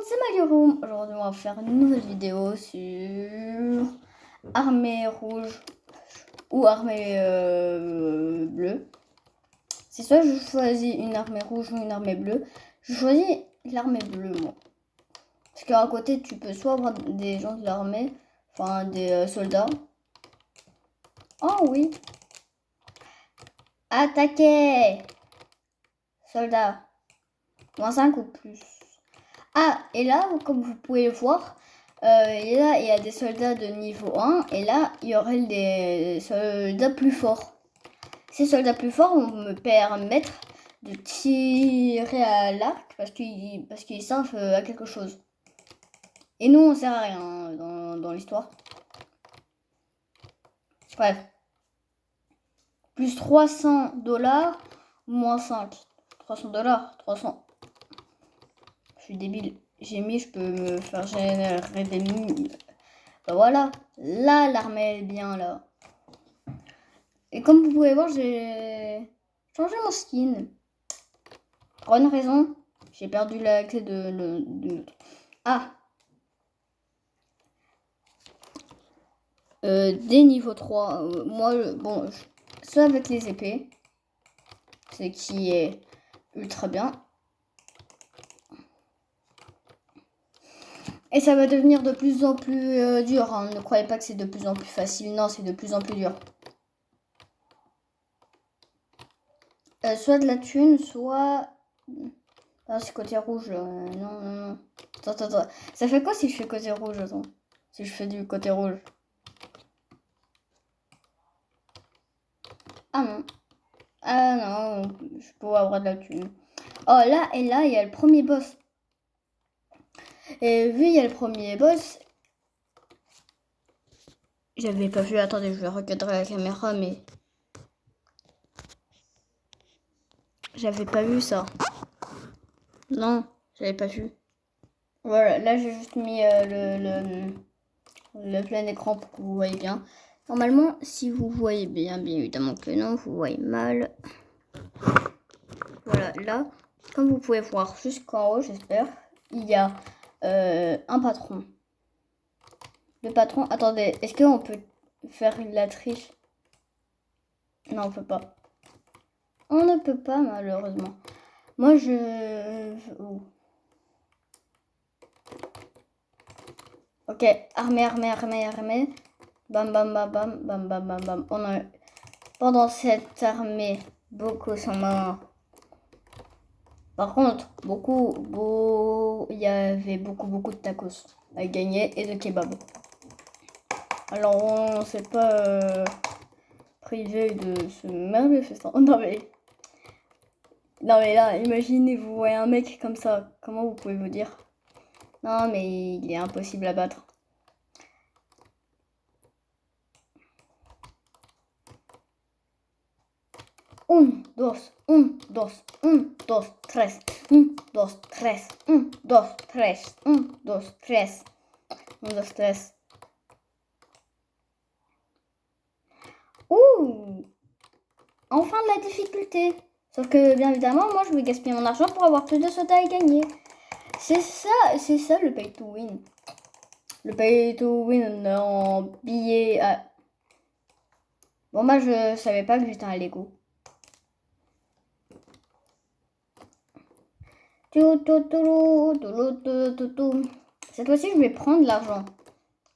c'est Maliro. Aujourd'hui, on va faire une nouvelle vidéo sur armée rouge ou armée bleue. C'est soit je choisis une armée rouge ou une armée bleue. Je choisis l'armée bleue, moi. Parce qu'à côté, tu peux soit avoir des gens de l'armée, enfin des soldats. Oh oui. Attaquez! Soldats. -5 ou plus. Ah, et là, comme vous pouvez le voir, et là, il y a des soldats de niveau 1, et là, il y aurait des soldats plus forts. Ces soldats plus forts vont me permettre de tirer à l'arc parce qu'ils savent à quelque chose. Et nous, on sert à rien dans l'histoire. Bref. Plus $300, moins 5. $300, 300. Je suis débile. J'ai mis, je peux me faire générer des mines. Ben voilà. Là, l'armée est bien, là. Et comme vous pouvez voir, j'ai changé mon skin. Pour une raison, j'ai perdu l'accès de... Ah. Des niveaux 3. Moi, bon, soit avec les épées. Ce qui est ultra bien. Et ça va devenir de plus en plus dur. Hein. Ne croyez pas que c'est de plus en plus facile. Non, c'est de plus en plus dur. Soit de la thune, soit... Ah, c'est côté rouge. Non. Attends. Ça fait quoi si je fais côté rouge? Attends. Si je fais du côté rouge. Ah non. Ah non, je peux avoir de la thune. Oh là, et là, il y a le premier boss. Et vu il y a le premier boss, j'avais pas vu. Attendez, je vais recadrer la caméra, mais j'avais pas vu ça. Non, j'avais pas vu. Voilà, là j'ai juste mis le plein écran pour que vous voyez bien. Normalement, si vous voyez bien évidemment que non, vous voyez mal. Voilà, là, comme vous pouvez voir jusqu'en haut, j'espère, il y a un patron. Le patron, attendez, est-ce qu'on peut faire la triche? Non, on peut pas. On ne peut pas, malheureusement. Moi, oh. Ok, armée. Bam. Pendant cette armée, beaucoup sont morts. Par contre, il y avait beaucoup de tacos à gagner et de kebab. Alors, on s'est pas privé de ce merveilleux festin. Non mais là, imaginez, vous voyez un mec comme ça, comment vous pouvez vous dire? Non mais il est impossible à battre. Un, dos, tres. Ouh! Enfin de la difficulté. Sauf que bien évidemment, moi je vais gaspiller mon argent pour avoir plus de soldats à gagner. C'est ça le pay to win. Le pay to win en billets. Bon, moi je savais pas que j'étais un Lego. Cette fois-ci, je vais prendre l'argent.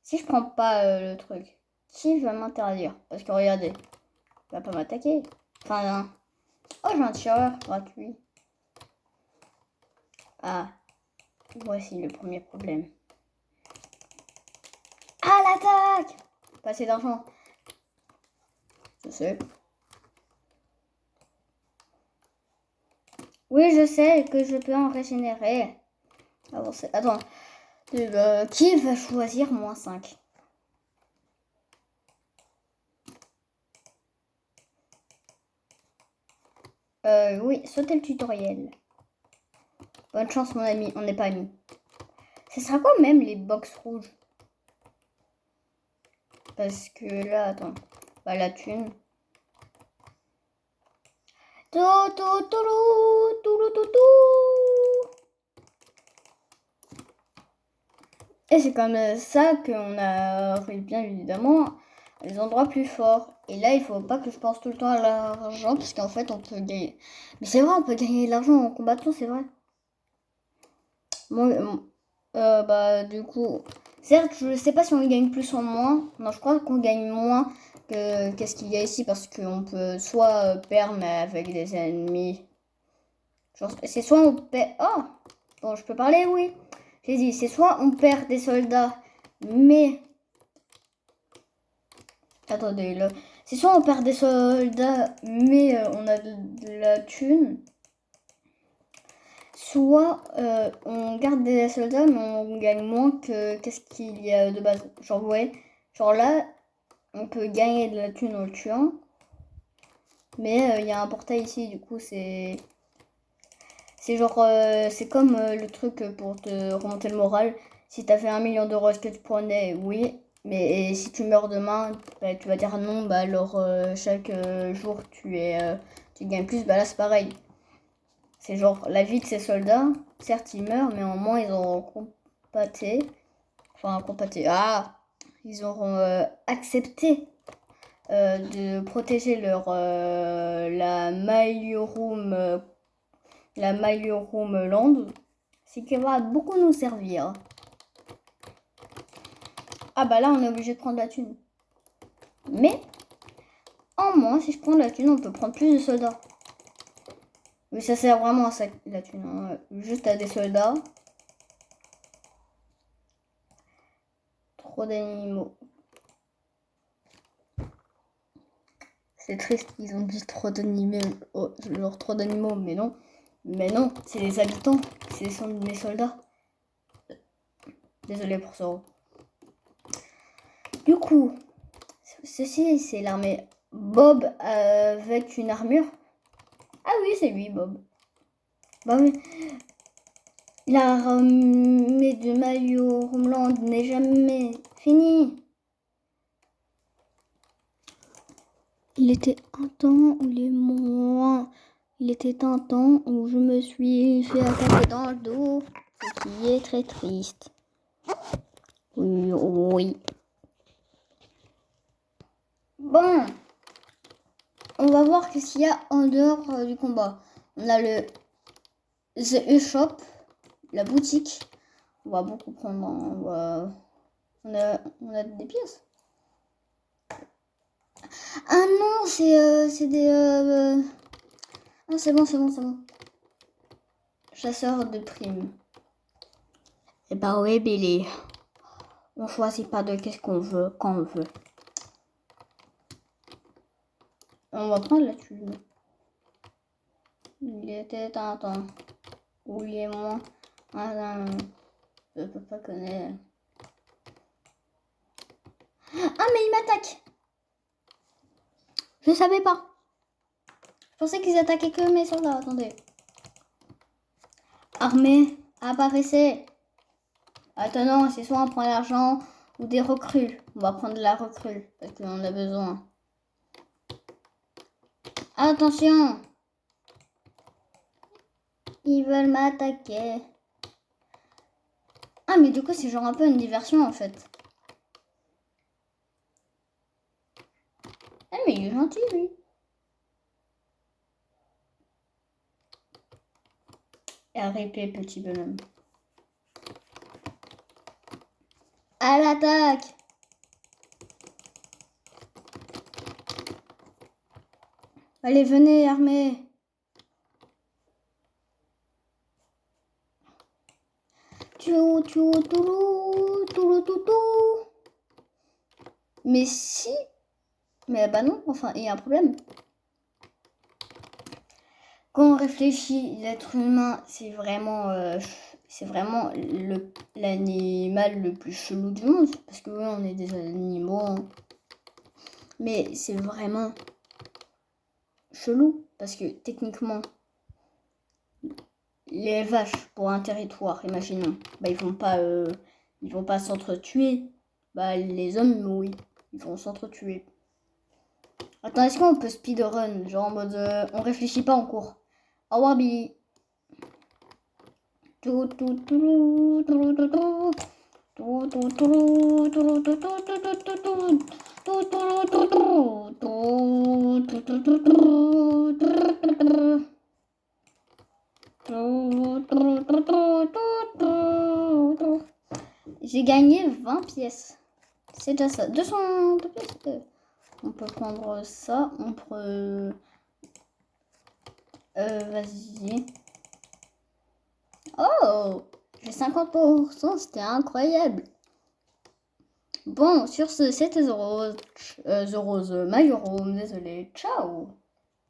Si je prends pas le truc, qui va m'interdire? Parce que regardez, il va pas m'attaquer. Enfin, non. Oh, j'ai un tireur gratuit. Ah, voici le premier problème. Ah, l'attaque! Pas assez d'argent. Je sais. Oui, je sais que je peux en régénérer. Attends. Qui va choisir -5? Oui, sautez le tutoriel. Bonne chance, mon ami, on n'est pas amis. Ce sera quoi même les box rouges? Parce que là, attends. Bah, la thune. Et c'est comme ça qu'on arrive bien évidemment à des endroits plus forts. Et là, il faut pas que je pense tout le temps à l'argent, parce qu'en fait, on peut gagner. Mais c'est vrai, on peut gagner de l'argent en combattant, c'est vrai. Bon, bah, du coup, certes, je sais pas si on gagne plus ou moins. Non, je crois qu'on gagne moins que qu'est-ce qu'il y a ici, parce qu'on peut soit perdre, mais avec des ennemis. Genre, c'est soit on perd. Oh! Bon, je peux parler, oui. J'ai dit, c'est soit on perd des soldats, mais. Attendez, là. C'est soit on perd des soldats, mais on a de la thune. Soit on garde des soldats, mais on gagne moins que qu'est-ce qu'il y a de base. Genre, ouais. Genre là, on peut gagner de la thune en le tuant. Mais il y a un portail ici, du coup, c'est. C'est genre, c'est comme le truc pour te remonter le moral. Si t'as fait 1 million d'euros, est-ce que tu prenais? Oui. Mais si tu meurs demain, bah, tu vas dire non. Bah alors chaque jour tu gagnes plus. Bah là c'est pareil. C'est genre la vie de ces soldats. Certes ils meurent, mais au moins ils auront compaté. Enfin compaté. Ah, ils auront accepté de protéger leur la Majorum Land, c'est qui va beaucoup nous servir. Ah bah là on est obligé de prendre la thune. Mais en moins, si je prends la thune, on peut prendre plus de soldats. Mais ça sert vraiment à ça la thune, hein. Juste à des soldats. Trop d'animaux. C'est triste, ils ont dit trop d'animaux. Oh, genre trop d'animaux, mais non. Mais non, c'est les habitants. Ce sont mes soldats. Désolé pour ça. Du coup, ceci c'est l'armée. Bob avec une armure. Ah oui, c'est lui, Bob. Bah oui. L'armée de Majorum n'est jamais finie. Il était un temps où les moins. Il était un temps où je me suis fait attaquer dans le dos, ce qui est très triste. Oui, oui. Bon, on va voir qu'est-ce qu'il y a en dehors du combat. On a le The E-Shop, la boutique. On va beaucoup prendre. On a des pièces. Ah non, c'est des. Ah, c'est bon. Chasseur de primes. Eh bah oui, Billy. On choisit pas de qu'est-ce qu'on veut quand on veut. On va prendre la thune. Il était un temps. Oubliez-moi. Je peux pas connaître. Ah, mais il m'attaque. Je savais pas. Je pensais qu'ils attaquaient que mes soldats. Attendez. Armée, apparaissez. Attends, c'est soit on prend l'argent ou des recrues. On va prendre la recrue parce qu'on a besoin. Attention. Ils veulent m'attaquer. Ah, mais du coup, c'est genre un peu une diversion en fait. Ah, mais il est gentil, lui. RIP, petit bonhomme. À l'attaque! Allez, venez, armée! Mais si... Mais bah non, enfin, il y a un problème. Quand on réfléchit, l'être humain, c'est vraiment l'animal le plus chelou du monde. Parce que oui, on est des animaux. Hein. Mais c'est vraiment chelou. Parce que techniquement, les vaches pour un territoire, imaginons, bah ils vont pas s'entretuer. Bah les hommes, oui, ils vont s'entretuer. Attends, est-ce qu'on peut speedrun, genre en mode on réfléchit pas en cours. Au revoir Billy. J'ai gagné 20 pièces. C'est déjà ça. 200 pièces. On peut prendre ça. On peut... vas-y. Oh, j'ai 50%. C'était incroyable. Bon, sur ce, c'était The Rose. The Rose Majoro. Désolé. Ciao.